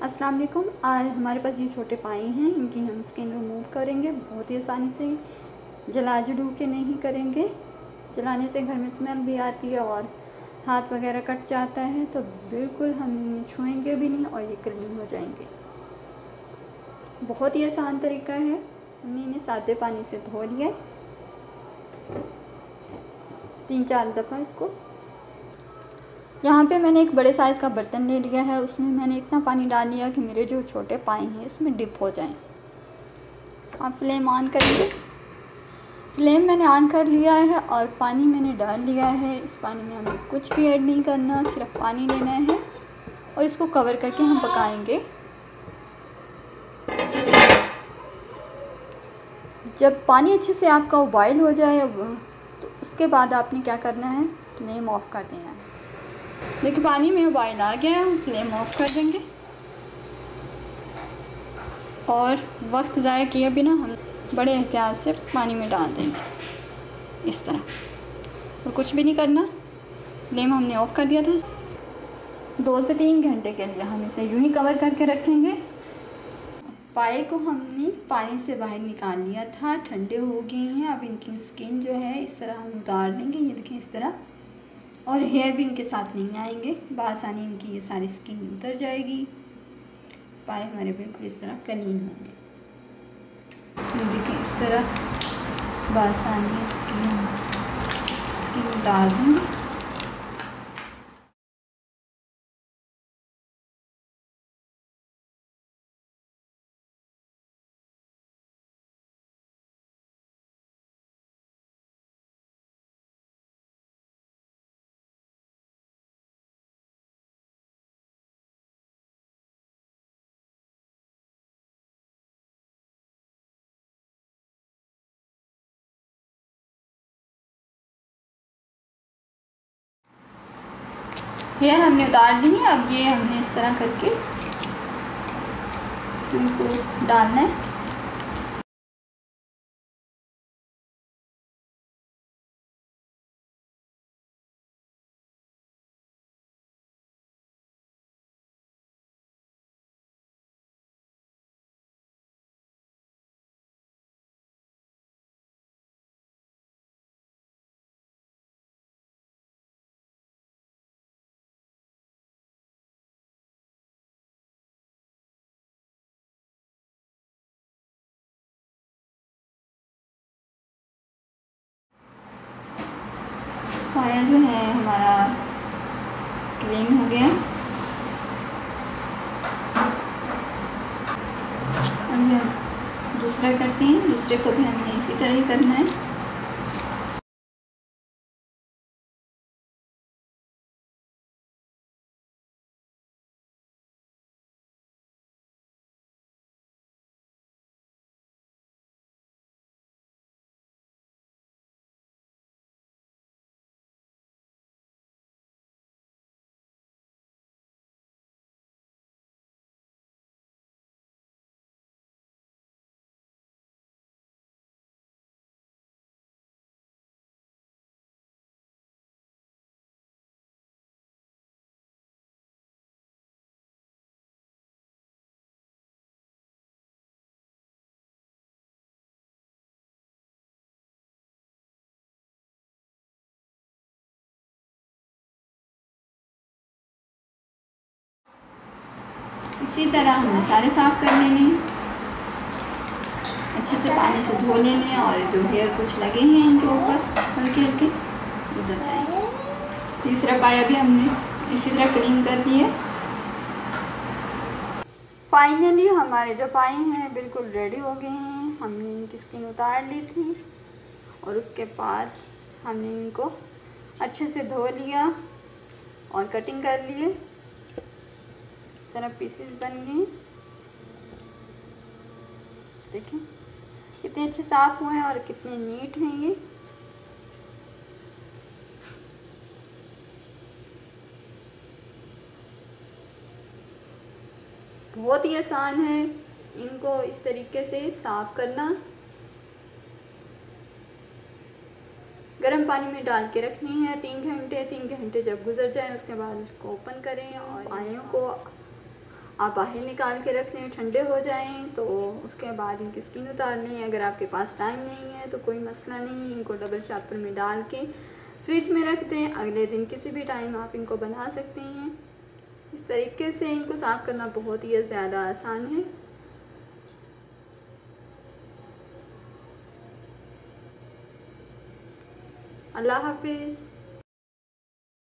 अस्सलाम वालेकुम। आज हमारे पास ये छोटे पाए हैं, इनकी हम स्किन रिमूव करेंगे बहुत ही आसानी से। जला जलू के नहीं करेंगे, जलाने से घर में स्मेल भी आती है और हाथ वगैरह कट जाता है, तो बिल्कुल हम इन्हें छुएंगे भी नहीं और ये क्लीन हो जाएंगे। बहुत ही आसान तरीका है। हमने इन्हें सादे पानी से धो लिया 3-4 दफ़ा। इसको यहाँ पे मैंने एक बड़े साइज़ का बर्तन ले लिया है, उसमें मैंने इतना पानी डाल लिया कि मेरे जो छोटे पाए हैं इसमें डिप हो जाएं। आप फ्लेम ऑन करेंगे। फ्लेम मैंने ऑन कर लिया है और पानी मैंने डाल लिया है। इस पानी में हमें कुछ भी ऐड नहीं करना, सिर्फ पानी लेना है और इसको कवर करके हम पकाएंगे। जब पानी अच्छे से आपका उबाइल हो जाए तो उसके बाद आपने क्या करना है, फ्लेम ऑफ कर देना है। देखिए पानी में उबाइल आ गया है, फ्लेम ऑफ कर देंगे और वक्त ज़ाया किए बिना हम बड़े एहतियात से पानी में डाल देंगे इस तरह, और कुछ भी नहीं करना। फ्लेम हमने ऑफ कर दिया था। 2 से 3 घंटे के लिए हम इसे यूं ही कवर करके रखेंगे। पाए को हमने पानी से बाहर निकाल लिया था, ठंडे हो गए हैं। अब इनकी स्किन जो है इस तरह हम उतार देंगे, ये देखिए इस तरह, और हेयर भी इनके साथ नहीं आएंगे। बआसानी इनकी ये सारी स्किन उतर जाएगी। पाए हमारे बिल्कुल इस तरह क्लीन होंगे। ये देखिए इस तरह बआसानी स्किन उतार देंगे। हेयर हमने उतार ली है। अब ये हमने इस तरह करके इनको डालना है। पाया जो है हमारा क्लीन हो गया। अब हम दूसरा करते हैं, दूसरे को भी हमने इसी तरह ही करना है। इसी तरह हमें सारे साफ़ कर लेने, अच्छे से पानी से धो लेने, और जो हेयर कुछ लगे हैं इनके ऊपर हल्के हल्के उतर जाएंगे। तीसरा पाया भी हमने इसी तरह क्लीन कर दिए। फाइनली हमारे जो पाए हैं बिल्कुल रेडी हो गए हैं। हमने इनकी स्किन उतार ली थी और उसके बाद हमने इनको अच्छे से धो लिया और कटिंग कर लिए। इस तरह पीसेस बन गए। देखें कितने अच्छे साफ हुए हैं और कितने नीट हैं ये। बहुत ही आसान है इनको इस तरीके से साफ करना। गर्म पानी में डाल के रखनी है 3 घंटे। 3 घंटे जब गुजर जाए उसके बाद उसको ओपन करें और पानियों को आप बाहर निकाल के रख लें, ठंडे हो जाएं तो उसके बाद इनकी स्किन उतार लें। अगर आपके पास टाइम नहीं है तो कोई मसला नहीं, इनको डबल शॉपर में डाल के फ्रिज में रख दें। अगले दिन किसी भी टाइम आप इनको बना सकते हैं। इस तरीके से इनको साफ़ करना बहुत ही ज़्यादा आसान है। अल्लाह हाफिज़।